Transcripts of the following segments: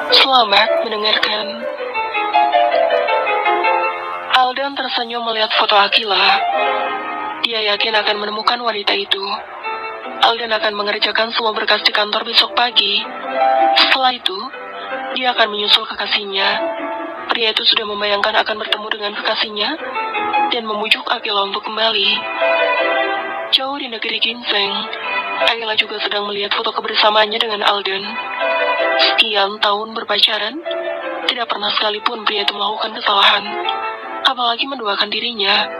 Selamat mendengarkan. Aldan tersenyum melihat foto Akila. Dia yakin akan menemukan wanita itu. Aldan akan mengerjakan semua berkas di kantor besok pagi. Setelah itu, dia akan menyusul kekasihnya. Pria itu sudah membayangkan akan bertemu dengan kekasihnya dan membujuk Akila untuk kembali. Jauh di negeri ginseng, Akila juga sedang melihat foto kebersamaannya dengan Aldan. Sekian tahun berpacaran, tidak pernah sekalipun pria itu melakukan kesalahan, apalagi menduakan dirinya.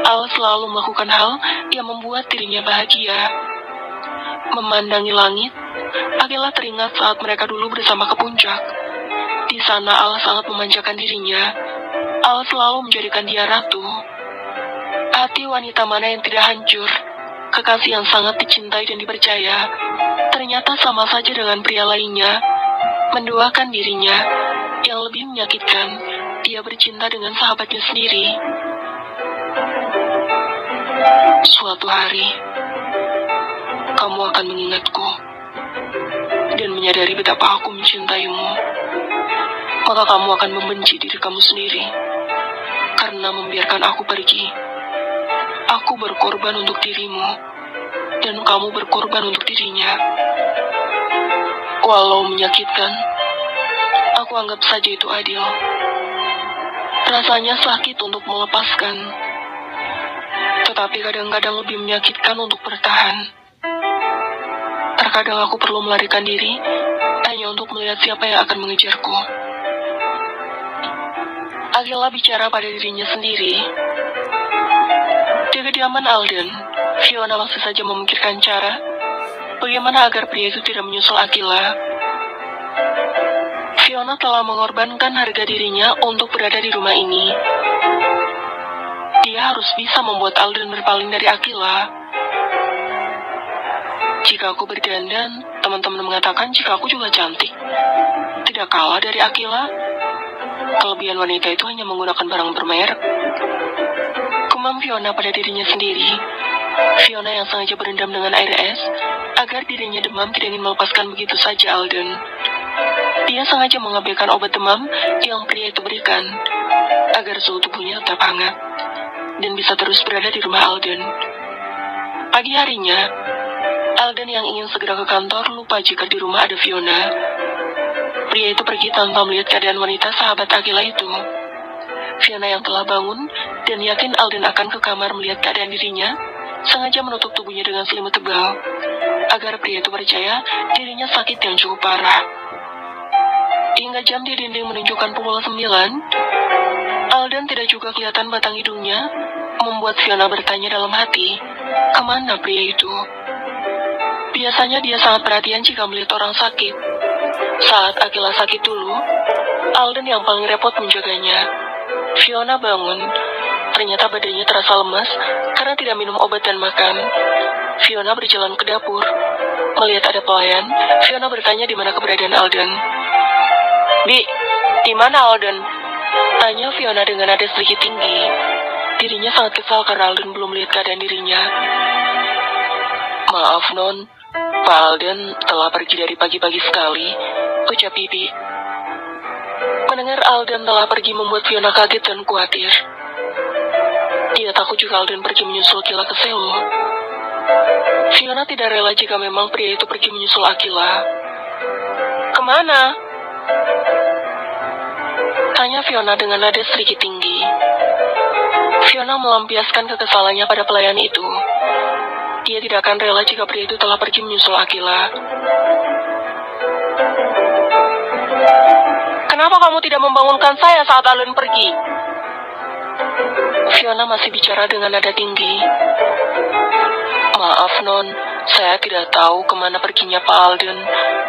Al selalu melakukan hal yang membuat dirinya bahagia. Memandangi langit, Akila teringat saat mereka dulu bersama ke puncak. Di sana Al sangat memanjakan dirinya. Al selalu menjadikan dia ratu. Hati wanita mana yang tidak hancur? Kekasih yang sangat dicintai dan dipercaya, ternyata sama saja dengan pria lainnya. Menduakan dirinya, yang lebih menyakitkan, dia bercinta dengan sahabatnya sendiri. Suatu hari, kamu akan mengingatku dan menyadari betapa aku mencintaimu. Maka kamu akan membenci diri kamu sendiri karena membiarkan aku pergi. Aku berkorban untuk dirimu dan kamu berkorban untuk dirinya. Walau menyakitkan, aku anggap saja itu adil. Rasanya sakit untuk melepaskan, tetapi kadang-kadang lebih menyakitkan untuk bertahan. Terkadang aku perlu melarikan diri hanya untuk melihat siapa yang akan mengejarku. Akila bicara pada dirinya sendiri. Di kediaman Aldan, Fiona masih saja memikirkan cara bagaimana agar pria itu tidak menyusul Akila. Fiona telah mengorbankan harga dirinya untuk berada di rumah ini. Dia harus bisa membuat Aldan berpaling dari Akila. Jika aku berdandan, teman-teman mengatakan jika aku juga cantik. Tidak kalah dari Akila. Kelebihan wanita itu hanya menggunakan barang bermerek. Gumam Fiona pada dirinya sendiri. Fiona yang sengaja berendam dengan air es agar dirinya demam tidak ingin melepaskan begitu saja Aldan. Dia sengaja mengabaikan obat demam yang pria itu berikan agar suhu tubuhnya tetap hangat dan bisa terus berada di rumah Aldan. Pagi harinya, Aldan yang ingin segera ke kantor lupa jika di rumah ada Fiona. Pria itu pergi tanpa melihat keadaan wanita sahabat Akila itu. Fiona yang telah bangun dan yakin Aldan akan ke kamar melihat keadaan dirinya, sengaja menutup tubuhnya dengan selimut tebal, agar pria itu percaya dirinya sakit yang cukup parah. Hingga jam di dinding menunjukkan pukul 9, Aldan tidak juga kelihatan batang hidungnya, membuat Fiona bertanya dalam hati, kemana pria itu? Biasanya dia sangat perhatian jika melihat orang sakit. Saat Akila sakit dulu, Aldan yang paling repot menjaganya. Fiona bangun. Ternyata badannya terasa lemas karena tidak minum obat dan makan. Fiona berjalan ke dapur. Melihat ada pelayan, Fiona bertanya di mana keberadaan Aldan. Bi, di mana Aldan? Tanya Fiona dengan nada sedikit tinggi. Dirinya sangat kesal karena Aldan belum melihat keadaan dirinya. Maaf Non, Pak Aldan telah pergi dari pagi-pagi sekali, ucap Bibi. Mendengar Aldan telah pergi membuat Fiona kaget dan khawatir. Dia takut jika Aldan pergi menyusul Akila ke Seoul. Fiona tidak rela jika memang pria itu pergi menyusul Akila. Kemana? Tanya Fiona dengan nada sedikit tinggi. Fiona melampiaskan kekesalannya pada pelayan itu. Dia tidak akan rela jika pria itu telah pergi menyusul Akila. Kenapa kamu tidak membangunkan saya saat Aldan pergi? Fiona masih bicara dengan nada tinggi. Maaf Non, saya tidak tahu kemana perginya Pak Aldan.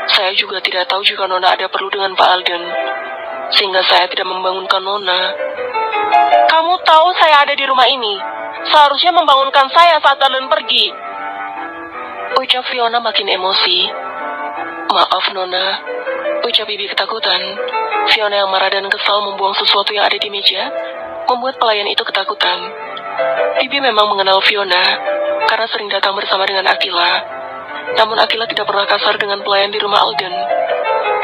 Saya juga tidak tahu jika Nona ada perlu dengan Pak Aldan, sehingga saya tidak membangunkan Nona. Kamu tahu saya ada di rumah ini. Seharusnya membangunkan saya saat Aldan pergi, ucap Fiona makin emosi. Maaf Nona, ucap Bibi ketakutan. Fiona yang marah dan kesal membuang sesuatu yang ada di meja, membuat pelayan itu ketakutan. Bibi memang mengenal Fiona karena sering datang bersama dengan Akila. Namun Akila tidak pernah kasar dengan pelayan di rumah Aldan.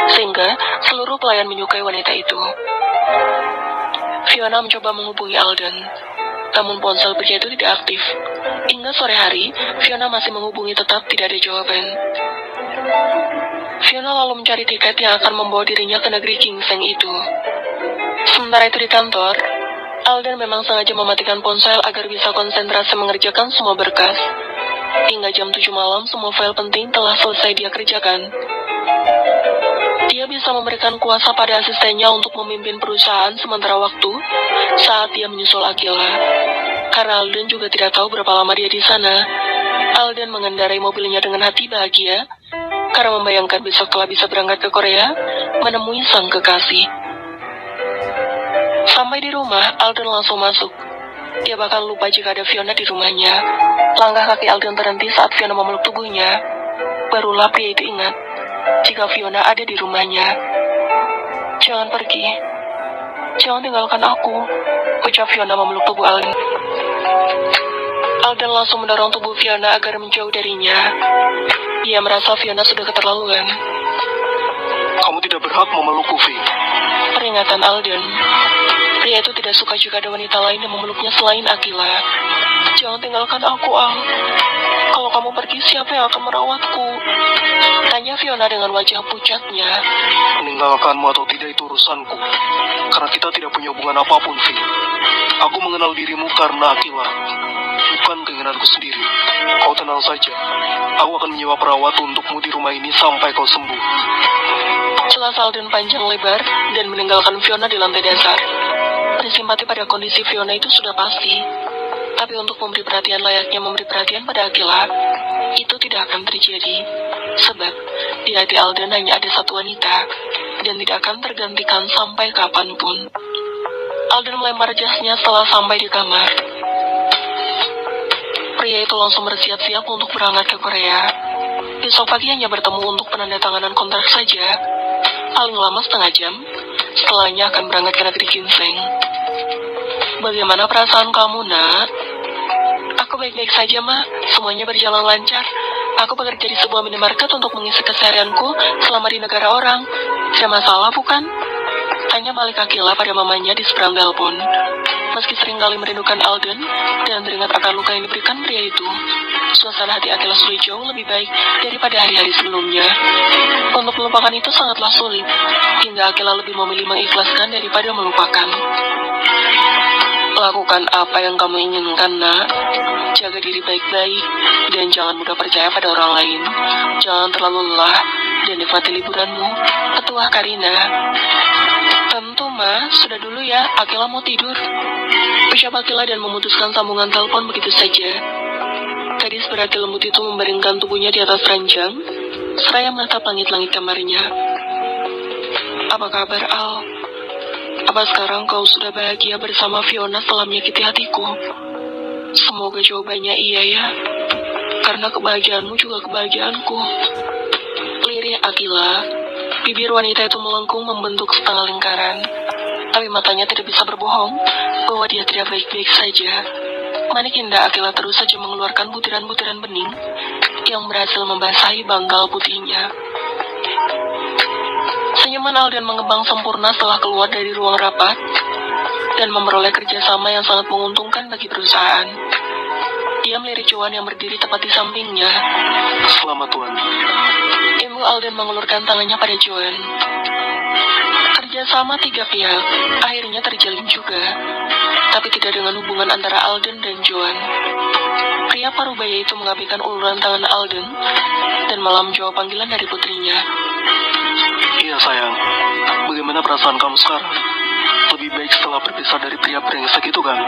sehingga seluruh pelayan menyukai wanita itu. Fiona mencoba menghubungi Alden, namun ponsel pria itu tidak aktif. Hingga sore hari, Fiona masih menghubungi tetap tidak ada jawaban. Fiona lalu mencari tiket yang akan membawa dirinya ke negeri ginseng itu. Sementara itu di kantor, Alden memang sengaja mematikan ponsel agar bisa konsentrasi mengerjakan semua berkas. Hingga jam 7 malam, semua file penting telah selesai dia kerjakan. Dia bisa memberikan kuasa pada asistennya untuk memimpin perusahaan sementara waktu saat dia menyusul Akila. Karena Alden juga tidak tahu berapa lama dia di sana, Alden mengendarai mobilnya dengan hati bahagia karena membayangkan besok telah bisa berangkat ke Korea menemui sang kekasih. Sampai di rumah, Alden langsung masuk. Dia bahkan lupa jika ada Fiona di rumahnya. Langkah kaki Alden terhenti saat Fiona memeluk tubuhnya. Barulah pria itu ingat jika Fiona ada di rumahnya. "Jangan pergi. Jangan tinggalkan aku," ucap Fiona memeluk tubuh Alden. Alden langsung mendorong tubuh Fiona agar menjauh darinya. Ia merasa Fiona sudah keterlaluan. "Kamu tidak berhak memelukku, Vi," peringatan Alden. Pria itu tidak suka jika ada wanita lain yang memeluknya selain Akila. "Jangan tinggalkan aku, Al. Kalau kamu pergi, siapa yang akan merawatku?" tanya Fiona dengan wajah pucatnya. "Meninggalkanmu atau tidak itu urusanku. Karena kita tidak punya hubungan apapun, Vi. Aku mengenal dirimu karena Akila, bukan keinginanku sendiri. Kau tenang saja. Aku akan menyewa perawat untukmu di rumah ini sampai kau sembuh." Celas Alden panjang lebar dan meninggalkan Fiona di lantai dasar. Bersimpati pada kondisi Fiona itu sudah pasti. Tapi untuk memberi perhatian layaknya memberi perhatian pada Akila, itu tidak akan terjadi. Sebab di hati Alden hanya ada satu wanita, dan tidak akan tergantikan sampai kapanpun. Alden melempar jasnya setelah sampai di kamar. Pria itu langsung bersiap-siap untuk berangkat ke Korea. Besok pagi hanya bertemu untuk penandatanganan kontrak saja. Paling lama setengah jam, setelahnya akan berangkat ke negeri ginseng. "Bagaimana perasaan kamu, Nak?" "Aku baik-baik saja, Ma. Semuanya berjalan lancar. Aku bekerja di sebuah minimarket untuk mengisi keseharianku selama di negara orang. Tidak masalah, bukan?" tanya balik Akila pada mamanya di seberang telepon. Meski seringkali merindukan Alden dan teringat akan luka yang diberikan pria itu, suasana hati Akila sudah jauh lebih baik daripada hari-hari sebelumnya. Untuk melupakan itu sangatlah sulit, hingga Akila lebih memilih mengikhlaskan daripada melupakan. "Lakukan apa yang kamu inginkan, Nak. Jaga diri baik-baik, dan jangan mudah percaya pada orang lain. Jangan terlalu lelah, dan nikmati liburanmu," petuah Karina. "Tentu, Ma. Sudah dulu ya, Akila mau tidur," ucap Akila dan memutuskan sambungan telepon begitu saja. Gadis berhati lembut itu membaringkan tubuhnya di atas ranjang, seraya menatap langit-langit kamarnya. "Apa kabar, Al? Apa sekarang kau sudah bahagia bersama Fiona setelah menyakiti hatiku?" "Semoga jawabannya iya ya, karena kebahagiaanmu juga kebahagiaanku," lirih Akila. Bibir wanita itu melengkung membentuk setengah lingkaran, tapi matanya tidak bisa berbohong bahwa dia tidak baik-baik saja. Manik indah Akila terus saja mengeluarkan butiran-butiran bening yang berhasil membasahi bangkal putihnya. Senyuman Alden mengembang sempurna setelah keluar dari ruang rapat dan memperoleh kerjasama yang sangat menguntungkan bagi perusahaan. Dia melirik Joan yang berdiri tepat di sampingnya. "Selamat, Tuan." Ibu Alden mengulurkan tangannya pada Joan. Kerjasama tiga pihak akhirnya terjalin juga, tapi tidak dengan hubungan antara Alden dan Joan. Pria parubaya itu mengabaikan uluran tangan Alden dan malah menjawab panggilan dari putrinya. "Iya, sayang. Bagaimana perasaan kamu sekarang? Lebih baik setelah berpisah dari pria brengsek itu, kan?"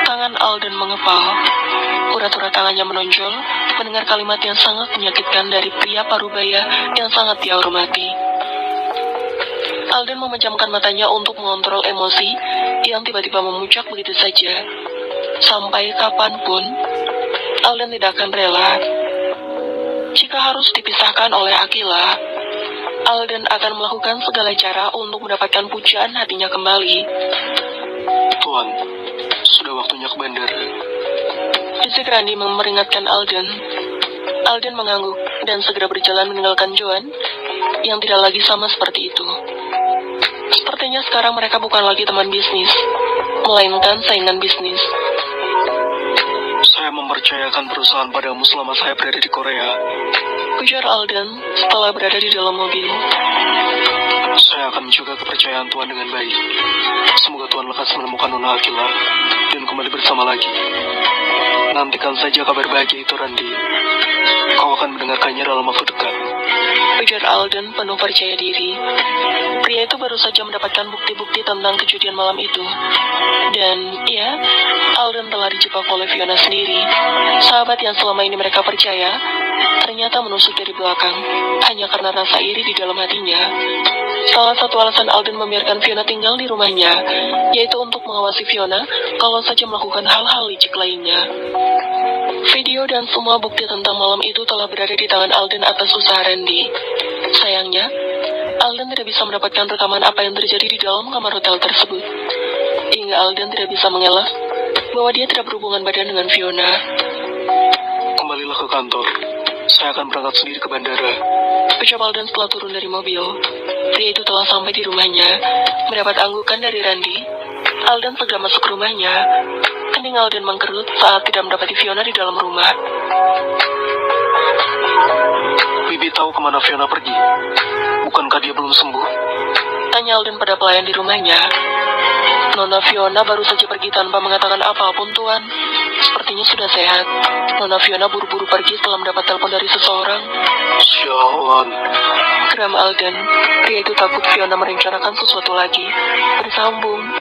Tangan Alden mengepal. Urat-urat tangannya menonjol mendengar kalimat yang sangat menyakitkan dari pria parubaya yang sangat dia hormati. Alden memejamkan matanya untuk mengontrol emosi yang tiba-tiba memuncak begitu saja. Sampai kapanpun, Alden tidak akan rela. Jika harus dipisahkan oleh Akila, Alden akan melakukan segala cara untuk mendapatkan pujaan hatinya kembali. "Tuan, sudah waktunya ke bandara." Bisik Randi memperingatkan Alden. Alden mengangguk. dan segera berjalan meninggalkan Joan yang tidak lagi sama seperti itu. Sepertinya sekarang mereka bukan lagi teman bisnis, melainkan saingan bisnis. Saya mempercayakan perusahaan padamu selama saya berada di Korea. Ujar Alden setelah berada di dalam mobil. Saya akan menjaga kepercayaan Tuhan dengan baik. Semoga Tuhan lekas menemukan Nona Akila dan kembali bersama lagi. Nantikan saja kabar bahagia itu, Randy. Kau akan mendengarkannya dalam waktu dekat. Ujar Alden penuh percaya diri. Pria itu baru saja mendapatkan bukti-bukti tentang kejadian malam itu. Dan ya, Alden telah dijebak oleh Fiona sendiri. Sahabat yang selama ini mereka percaya, ternyata menusuk dari belakang, hanya karena rasa iri di dalam hatinya. Salah satu alasan Alden membiarkan Fiona tinggal di rumahnya, yaitu untuk mengawasi Fiona kalau saja melakukan hal-hal licik lainnya. Video dan semua bukti tentang malam itu telah berada di tangan Alden atas usaha Randy. Sayangnya, Alden tidak bisa mendapatkan rekaman apa yang terjadi di dalam kamar hotel tersebut. Hingga Alden tidak bisa mengelak bahwa dia tidak berhubungan badan dengan Fiona. Kembalilah ke kantor. Saya akan berangkat sendiri ke bandara. Ucap Alden setelah turun dari mobil. Pria itu telah sampai di rumahnya, mendapat anggukan dari Randy. Alden segera masuk rumahnya. Kening Alden mengkerut saat tidak mendapati Fiona di dalam rumah. Bibi tahu kemana Fiona pergi. Bukankah dia belum sembuh? Tanya Alden pada pelayan di rumahnya. Nona Fiona baru saja pergi tanpa mengatakan apapun, Tuan. Sepertinya sudah sehat. Nona Fiona buru-buru pergi setelah mendapat telepon dari seseorang. Sialan. Geram Alden. Pria itu takut Fiona merencanakan sesuatu lagi. Bersambung.